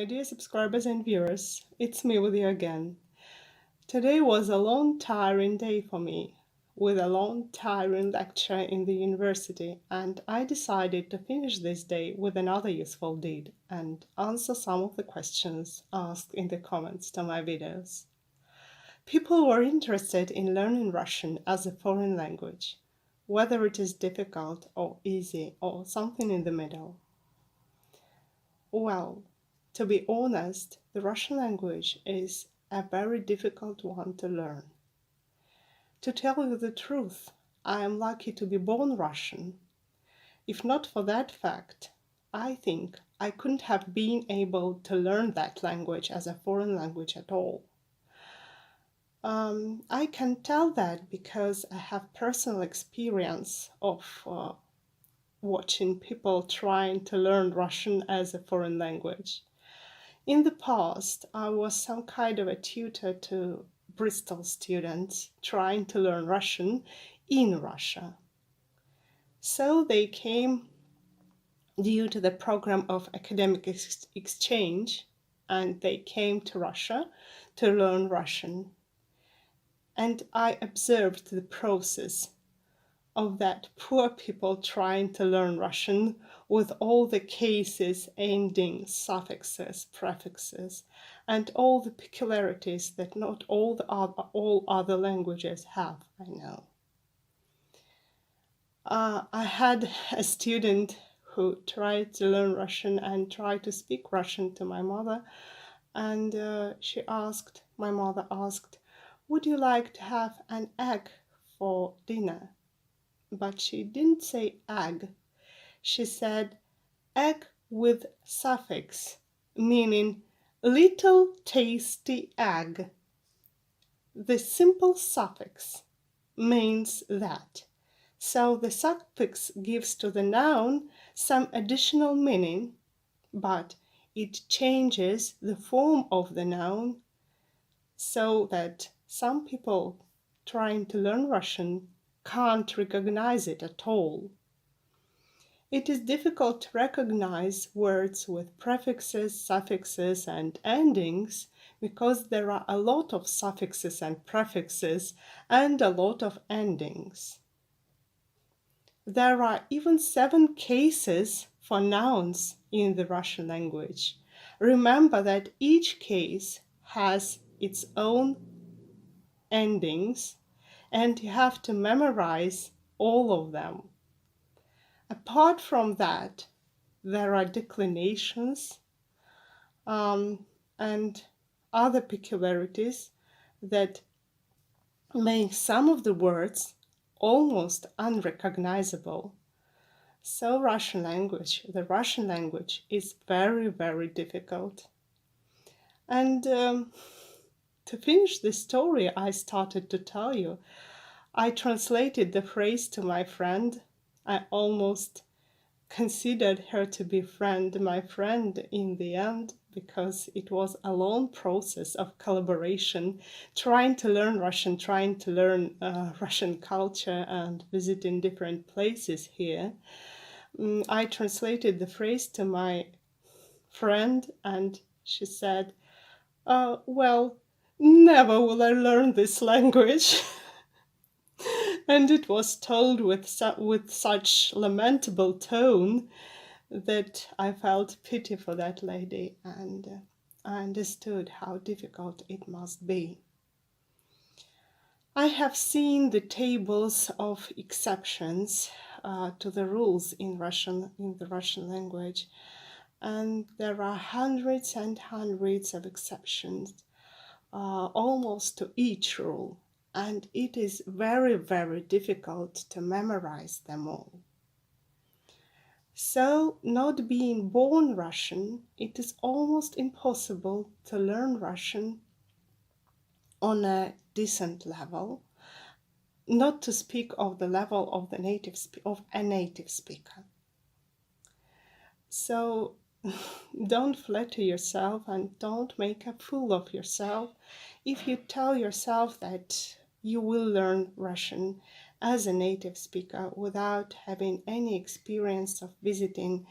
my dear subscribers and viewers, it's me with you again. Today was a long, tiring day for me, with a long, tiring lecture in the university, and I decided to finish this day with another useful deed and answer some of the questions asked in the comments to my videos. People were interested in learning Russian as a foreign language, whether it is difficult or easy or something in the middle. Well, to be honest, the Russian language is a very difficult one to learn. To tell you the truth, I am lucky to be born Russian. If not for that fact, I think I couldn't have been able to learn that language as a foreign language at all. I can tell that because I have personal experience of watching people trying to learn Russian as a foreign language. In the past, I was some kind of a tutor to Bristol students trying to learn Russian in Russia. So they came due to the program of academic exchange, and they came to Russia to learn Russian. And I observed the process of that poor people trying to learn Russian with all the cases, endings, suffixes, prefixes, and all the peculiarities that not all other languages have, I know. I had a student who tried to learn Russian and tried to speak Russian to my mother, and my mother asked, "Would you like to have an egg for dinner?" But she didn't say egg. She said egg with suffix, meaning little tasty egg. The simple suffix means that. So the suffix gives to the noun some additional meaning, but it changes the form of the noun so that some people trying to learn Russian can't recognize it at all. It is difficult to recognize words with prefixes, suffixes, and endings because there are a lot of suffixes and prefixes and a lot of endings. There are even 7 cases for nouns in the Russian language. Remember that each case has its own endings, and you have to memorize all of them. Apart from that, there are declinations and other peculiarities that make some of the words almost unrecognizable. So the Russian language is very, very difficult. And to finish the story I started to tell you, I translated the phrase to my friend. I almost considered her to be my friend in the end, because it was a long process of collaboration, trying to learn Russian, trying to learn Russian culture and visiting different places here. I translated the phrase to my friend and she said, well, never will I learn this language. And it was told with such lamentable tone that I felt pity for that lady, and I understood how difficult it must be. I have seen the tables of exceptions to the rules in the Russian language, and there are hundreds and hundreds of exceptions almost to each rule. And it is very, very difficult to memorize them all. So, not being born Russian, it is almost impossible to learn Russian on a decent level, not to speak of the level of a native speaker. So, don't flatter yourself and don't make a fool of yourself if you tell yourself that you will learn Russian as a native speaker without having any experience of visiting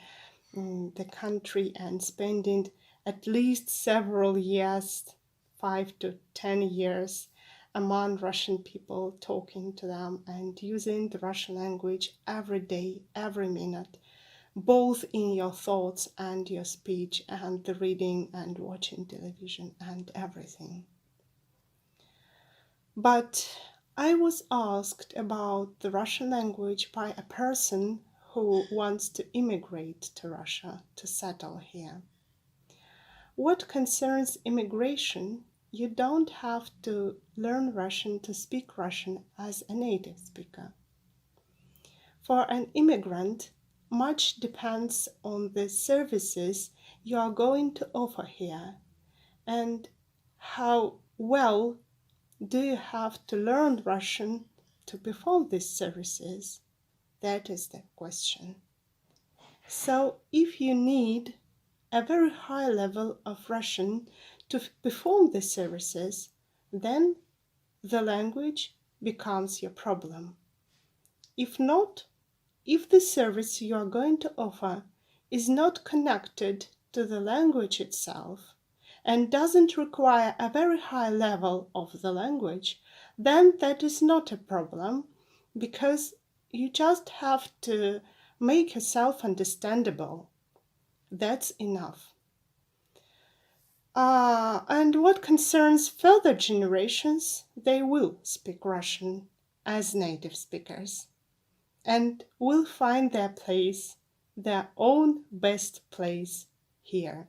the country and spending at least several years, 5 to 10 years, among Russian people, talking to them and using the Russian language every day, every minute, both in your thoughts and your speech and the reading and watching television and everything. But I was asked about the Russian language by a person who wants to immigrate to Russia, to settle here. What concerns immigration, you don't have to learn Russian to speak Russian as a native speaker. For an immigrant, much depends on the services you are going to offer here and how well do you have to learn Russian to perform these services? That is the question. So if you need a very high level of Russian to perform these services, then the language becomes your problem. If not, if the service you are going to offer is not connected to the language itself and doesn't require a very high level of the language, then that is not a problem, because you just have to make yourself understandable. That's enough. And what concerns further generations, they will speak Russian as native speakers and will find their place, their own best place here.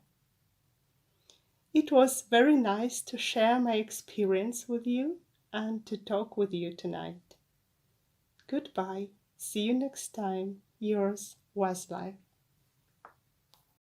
It was very nice to share my experience with you and to talk with you tonight. Goodbye. See you next time. Yours, Westlife.